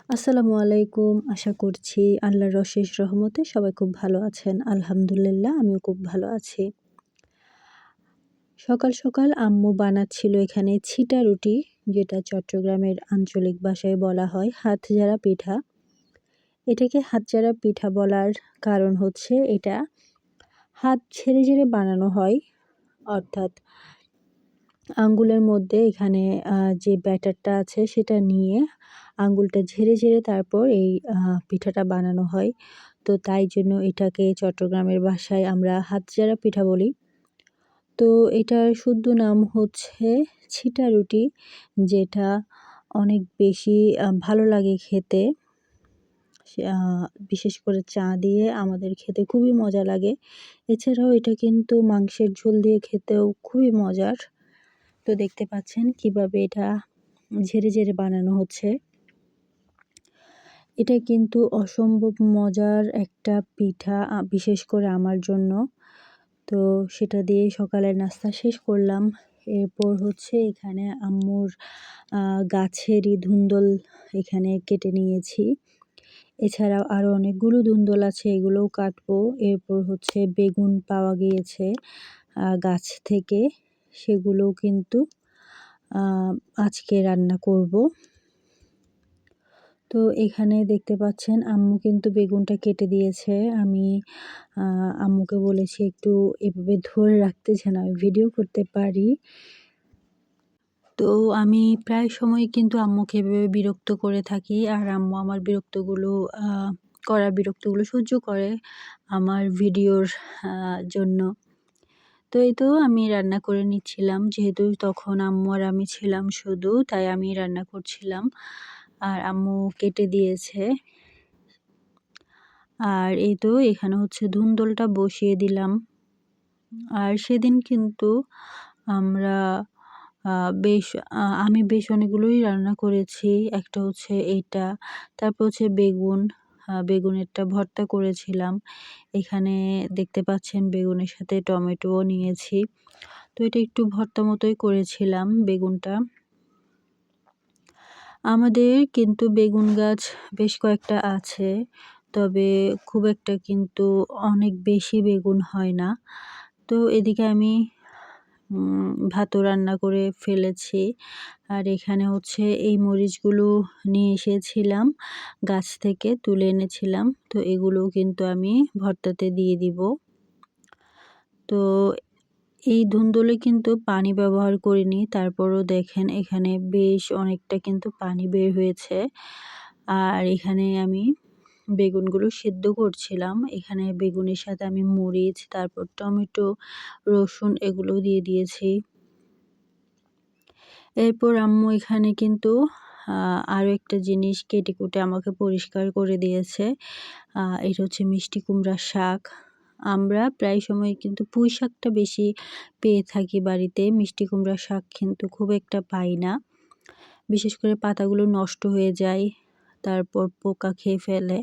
আসসালামু আলাইকুম। আশা করছি আল্লাহর অশেষ রহমতে সবাই খুব ভালো আছেন। আলহামদুলিল্লাহ আমিও খুব ভালো আছি। সকাল সকাল আম্মু বানাচ্ছিল এখানে ছিটা রুটি, যেটা চট্টগ্রামের আঞ্চলিক ভাষায় বলা হয় হাতঝাড়া পিঠা। এটাকে হাতঝাড়া পিঠা বলার কারণ হচ্ছে এটা হাত ঝেড়ে ঝেড়ে বানানো হয়, অর্থাৎ আঙ্গুলের মধ্যে এখানে যে ব্যাটারটা আছে সেটা নিয়ে আঙ্গুলটা ঝেড়ে ঝেড়ে তারপর এই পিঠাটা বানানো হয়। তো তাই জন্য এটাকে চট্টগ্রামের ভাষায় আমরা হাতঝাড়া পিঠা বলি। তো এটার শুদ্ধ নাম হচ্ছে ছিটা রুটি, যেটা অনেক বেশি ভালো লাগে খেতে। বিশেষ করে চা দিয়ে আমাদের খেতে খুবই মজা লাগে। এছাড়াও এটা কিন্তু মাংসের ঝোল দিয়ে খেতেও খুবই মজার। তো দেখতে পাচ্ছেন কিভাবে এটা ঝেড়ে ঝেড়ে বানানো হচ্ছে। এটা কিন্তু অসম্ভব মজার একটা পিঠা, বিশেষ করে আমার জন্য। তো সেটা দিয়ে সকালের নাস্তা শেষ করলাম। এরপর হচ্ছে এখানে আম্মুর গাছেরই ধুন্দল এখানে কেটে নিয়েছি। এছাড়াও আরও অনেকগুলো ধুন্দল আছে, এগুলোও কাটবো। এরপর হচ্ছে বেগুন পাওয়া গিয়েছে গাছ থেকে, সেগুলোও কিন্তু আজকে রান্না করব। তো এখানে দেখতে পাচ্ছেন আম্মু কিন্তু বেগুনটা কেটে দিয়েছে। আমি আম্মুকে বলেছি একটু এভাবে ধরে রাখতে যেন আমি ভিডিও করতে পারি। তো আমি প্রায় সময় কিন্তু আম্মুকে এভাবে বিরক্ত করে থাকি, আর আম্মু আমার বিরক্তগুলো সহ্য করে আমার ভিডিওর জন্য। তো এই তো আমি রান্না করে নিচ্ছিলাম, যেহেতু তখন আম্মু আর আমি ছিলাম শুধু, তাই আমি রান্না করছিলাম আর আম্মু কেটে দিয়েছে। আর এই তো এখানে হচ্ছে ধুন্দলটা বসিয়ে দিলাম। আর সেদিন কিন্তু আমরা আমি বেশ অনেকগুলোই রান্না করেছি। একটা হচ্ছে এইটা, তারপর হচ্ছে বেগুনেরটা ভর্তা করেছিলাম। এখানে দেখতে পাচ্ছেন বেগুনের সাথে টমেটোও নিয়েছি। তো এটা একটু ভর্তা মতোই করেছিলাম বেগুনটা। আমাদের কিন্তু বেগুন গাছ বেশ কয়েকটা আছে, তবে খুব একটা কিন্তু অনেক বেশি বেগুন হয় না। তো এদিকে আমি ভাতও রান্না করে ফেলেছি। আর এখানে হচ্ছে এই মরিচগুলো নিয়ে এসেছিলাম, গাছ থেকে তুলে এনেছিলাম। তো এগুলোও কিন্তু আমি ভর্তাতে দিয়ে দিব। তো এই ধুন্দুলে কিন্তু পানি ব্যবহার করিনি, তারপরও দেখেন এখানে বেশ অনেকটা কিন্তু পানি বের হয়েছে। আর এখানে আমি বেগুনগুলো সেদ্ধ করছিলাম। এখানে বেগুনের সাথে আমি মরিচ, তারপর টমেটো, রসুন এগুলো দিয়ে দিয়েছি। এরপর আম্মু এখানে কিন্তু আরও একটা জিনিস কেটে কুটে আমাকে পরিষ্কার করে দিয়েছে। এটা হচ্ছে মিষ্টি কুমড়ার শাক। আমরা প্রায় সময় কিন্তু পুঁই শাকটা বেশি পেয়ে থাকি বাড়িতে, মিষ্টি কুমড়ার শাক কিন্তু খুব একটা পাই না। বিশেষ করে পাতাগুলো নষ্ট হয়ে যায়, তারপর পোকা খেয়ে ফেলে।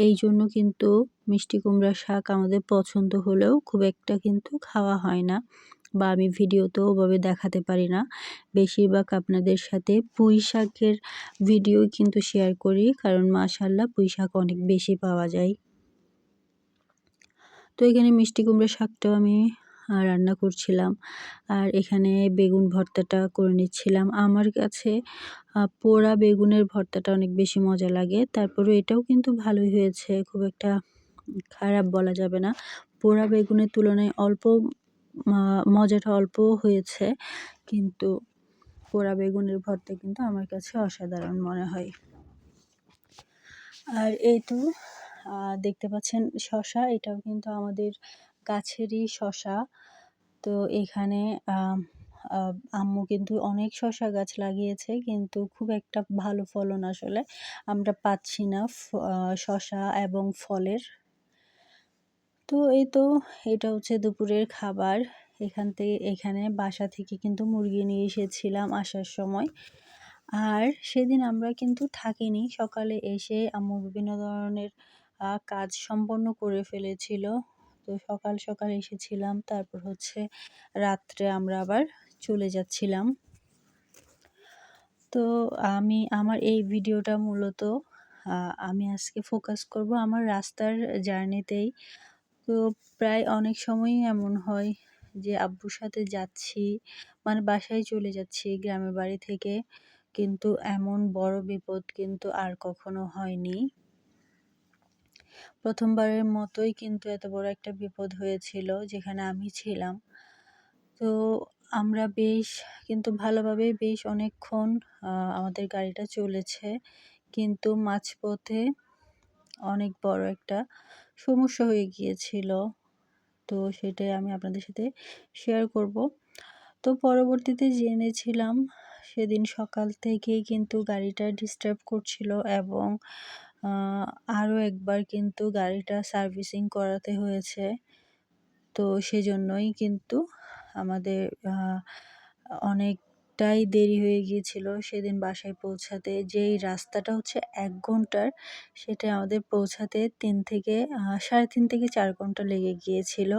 এই জন্য কিন্তু মিষ্টি কুমড়ার শাক আমাদের পছন্দ হলেও খুব একটা কিন্তু খাওয়া হয় না, বা আমি ভিডিওতেও ওভাবে দেখাতে পারি না। বেশিরভাগ আপনাদের সাথে পুঁই শাকের ভিডিও কিন্তু শেয়ার করি, কারণ মাশাআল্লাহ পুঁই শাক অনেক বেশি পাওয়া যায়। তো এখানে মিষ্টি কুমড়া শাকটাও আমি রান্না করছিলাম, আর এখানে বেগুন ভর্তাটা করে নিচ্ছিলাম। আমার কাছে পোড়া বেগুনের ভর্তাটা অনেক বেশি মজা লাগে। তারপরেও এটাও কিন্তু ভালোই হয়েছে, খুব একটা খারাপ বলা যাবে না। পোড়া বেগুনের তুলনায় মজাটা অল্প হয়েছে, কিন্তু পোড়া বেগুনের ভর্তা কিন্তু আমার কাছে অসাধারণ মনে হয়। আর এই তো দেখতে পাচ্ছেন শসা, এটাও কিন্তু আমাদের গাছেরই শসা। তো এখানে আম্মু কিন্তু অনেক শসা গাছ লাগিয়েছে, কিন্তু খুব একটা ভালো ফলন আসলে আমরা পাচ্ছি না শসা এবং ফলের। তো এই তো এটা হচ্ছে দুপুরের খাবার। এখানে বাসা থেকে কিন্তু মুরগি নিয়ে এসেছিলাম আসার সময়। আর সেদিন আমরা কিন্তু থাকিনি, সকালে এসে আম্মু বিভিন্ন ধরনের কাজ সম্পন্ন করে ফেলেছিল। তো সকাল সকাল এসেছিলাম, তারপর হচ্ছে রাত্রে আমরা আবার চলে যাচ্ছিলাম। তো আমার এই ভিডিওটা মূলত আমি আজকে ফোকাস করব আমার রাস্তার জার্নিতেই। তো প্রায় অনেক সময়ই এমন হয় যে আব্বুর সাথে যাচ্ছি, মানে বাসায় চলে যাচ্ছি গ্রামের বাড়ি থেকে। কিন্তু এমন বড় বিপদ কিন্তু আর কখনো হয়নি। প্রথমবারের মতোই কিন্তু এত বড় একটা বিপদ হয়েছিল যেখানে আমি ছিলাম। তো আমরা কিন্তু ভালোভাবেই বেশ অনেকক্ষণ আমাদের গাড়িটা চলেছে। কিন্তু মাঝপথে অনেক বড় একটা সমস্যা হয়ে গিয়েছিল। তো সেটাই আমি আপনাদের সাথে শেয়ার করব। তো পরবর্তীতে জেনেছিলাম সেদিন সকাল থেকেই কিন্তু গাড়িটা ডিস্টার্ব করছিল এবং আ আরও একবার কিন্তু গাড়িটা সার্ভিসিং করাতে হয়েছে। তো সেজন্যই কিন্তু আমাদের অনেকটাই দেরি হয়ে গিয়েছিল সেদিন বাসায় পৌঁছাতে। যেই রাস্তাটা হচ্ছে ১ ঘন্টার, সেটা আমাদের পৌঁছাতে ৩ থেকে ৩.৫ থেকে ৪ ঘন্টা লেগে গিয়েছিল।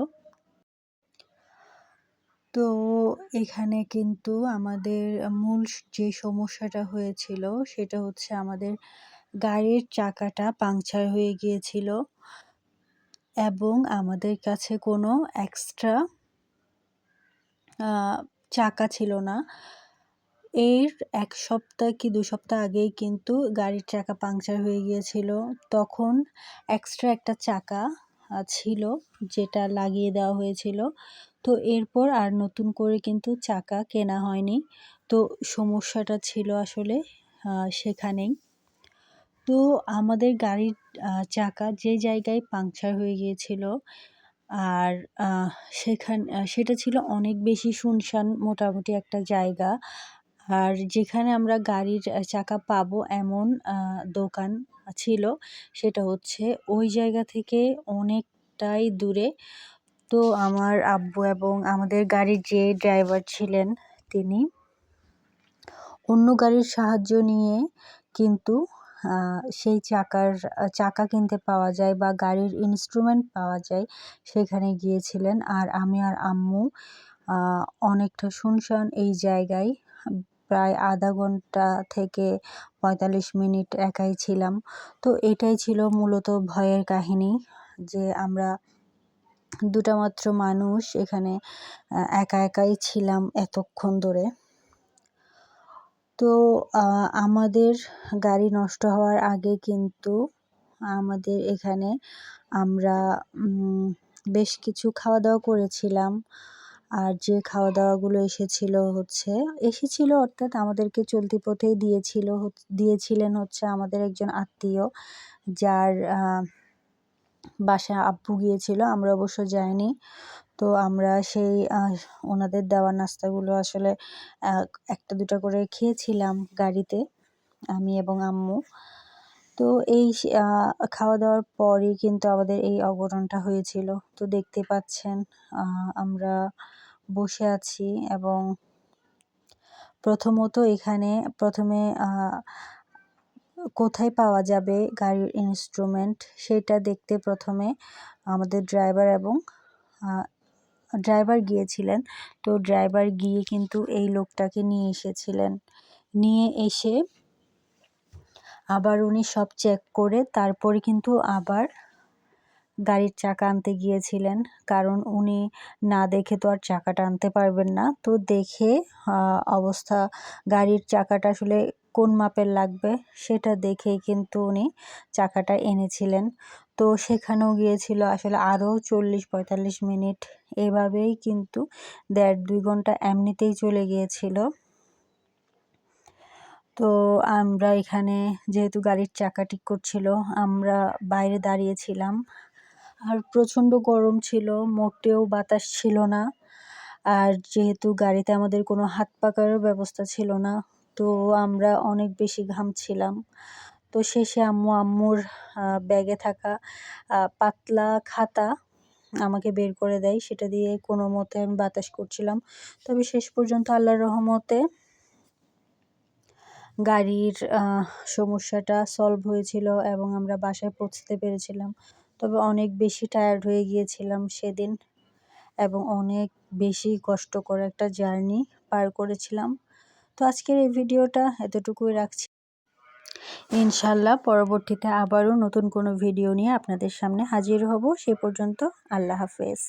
তো এখানে কিন্তু আমাদের মূল যে সমস্যাটা হয়েছিল সেটা হচ্ছে আমাদের গাড়ির চাকাটা পাংচার হয়ে গিয়েছিল এবং আমাদের কাছে কোনো এক্সট্রা আ চাকা ছিল না। এর ১ সপ্তাহ কি ২ সপ্তাহ আগেই কিন্তু গাড়ির চাকা পাংচার হয়ে গিয়েছিল। তখন এক্সট্রা একটা চাকা ছিল যেটা লাগিয়ে দেওয়া হয়েছিল। তো এরপর আর নতুন করে কিন্তু চাকা কেনা হয়নি। তো সমস্যাটা ছিল আসলে সেখানেই। তো আমাদের গাড়ির চাকা যে জায়গায় পাংচার হয়ে গিয়েছিল আর সেটা ছিল অনেক বেশি শুনশান মোটামুটি একটা জায়গা। আর যেখানে আমরা গাড়ির চাকা পাবো এমন দোকান ছিল সেটা হচ্ছে ওই জায়গা থেকে অনেকটাই দূরে। তো আমার আব্বু এবং আমাদের গাড়ির যে ড্রাইভার ছিলেন তিনি অন্য গাড়ির সাহায্য নিয়ে কিন্তু সেই চাকা কিনতে পাওয়া যায় বা গাড়ির ইনস্ট্রুমেন্ট পাওয়া যায় সেখানে গিয়েছিলেন। আর আমি আর আম্মু অনেকটা শুনশান এই জায়গায় প্রায় ০.৫ ঘন্টা থেকে ৪৫ মিনিট একাই ছিলাম। তো এটাই ছিল মূলত ভয়ের কাহিনী যে আমরা ২ টা মাত্র মানুষ এখানে একাই ছিলাম এতক্ষণ ধরে। তো আমাদের গাড়ি নষ্ট হওয়ার আগে কিন্তু আমাদের এখানে আমরা বেশ কিছু খাওয়া-দাওয়া করেছিলাম। আর যে খাওয়া-দাওয়াগুলো এসেছিল অর্থাৎ আমাদেরকে চলতি পথেই দিয়েছিলেন হচ্ছে আমাদের একজন আত্মীয় যার বাসায় আব্বু গিয়েছিল। আমরা অবশ্য যাইনি। তো আমরা সেই ওনাদের দেওয়া নাস্তাগুলো আসলে ১টা ২টা করে খেয়েছিলাম গাড়িতে, আমি এবং আম্মু। তো এই খাওয়া-দাওয়ার পরই কিন্তু আমাদের এই অঘটনটা হয়েছিল। তো দেখতে পাচ্ছেন আমরা বসে আছি এবং প্রথমত এখানে ১ম এ কোথায় পাওয়া যাবে গাড়ির ইনস্ট্রুমেন্ট সেটা দেখতে ১ম এ আমাদের ড্রাইভার গিয়েছিলেন। তো ড্রাইভার গিয়ে কিন্তু এই লোকটাকে নিয়ে এসেছিলেন। নিয়ে এসে আবার উনি সব চেক করে তারপরে কিন্তু আবার গাড়ির চাকা আনতে গিয়েছিলেন। কারণ উনি না দেখে তো আর চাকাটা আনতে পারবেন না। তো দেখে গাড়ির চাকাটা আসলে কোন মাপের লাগবে সেটা দেখেই কিন্তু উনি চাকাটা এনেছিলেন। তো সেখানেও গিয়েছিল আসলে আরও ৪০-৪৫ মিনিট। এভাবেই কিন্তু ১.৫-২ ঘন্টা এমনিতেই চলে গিয়েছিল। তো আমরা এখানে যেহেতু গাড়ির চাকা ঠিক করছিল, আমরা বাইরে দাঁড়িয়েছিলাম। আর প্রচণ্ড গরম ছিল, মোটেও বাতাস ছিল না। আর যেহেতু গাড়িতে আমাদের কোনো হাত পাকারও ব্যবস্থা ছিল না, তো আমরা অনেক বেশি ঘামছিলাম। তো শেষে আম্মুর ব্যাগে থাকা পাতলা খাতা আমাকে বের করে দেয়। সেটা দিয়ে কোনোমতে আমি বাতাস করছিলাম। তবে শেষ পর্যন্ত আল্লাহর রহমতে গাড়ির সমস্যাটা সলভ হয়েছিল এবং আমরা বাসায় পৌঁছতে পেরেছিলাম। তবে অনেক বেশি টায়ার্ড হয়ে গিয়েছিলাম সেদিন এবং অনেক বেশি কষ্টকর একটা জার্নি পার করেছিলাম। তো আজকের এই ভিডিওটা এতটুকুই রাখছি। ইনশাআল্লাহ পরবর্তীতে আবারও নতুন কোনো ভিডিও নিয়ে আপনাদের সামনে হাজির হব। সে পর্যন্ত আল্লাহ হাফেজ।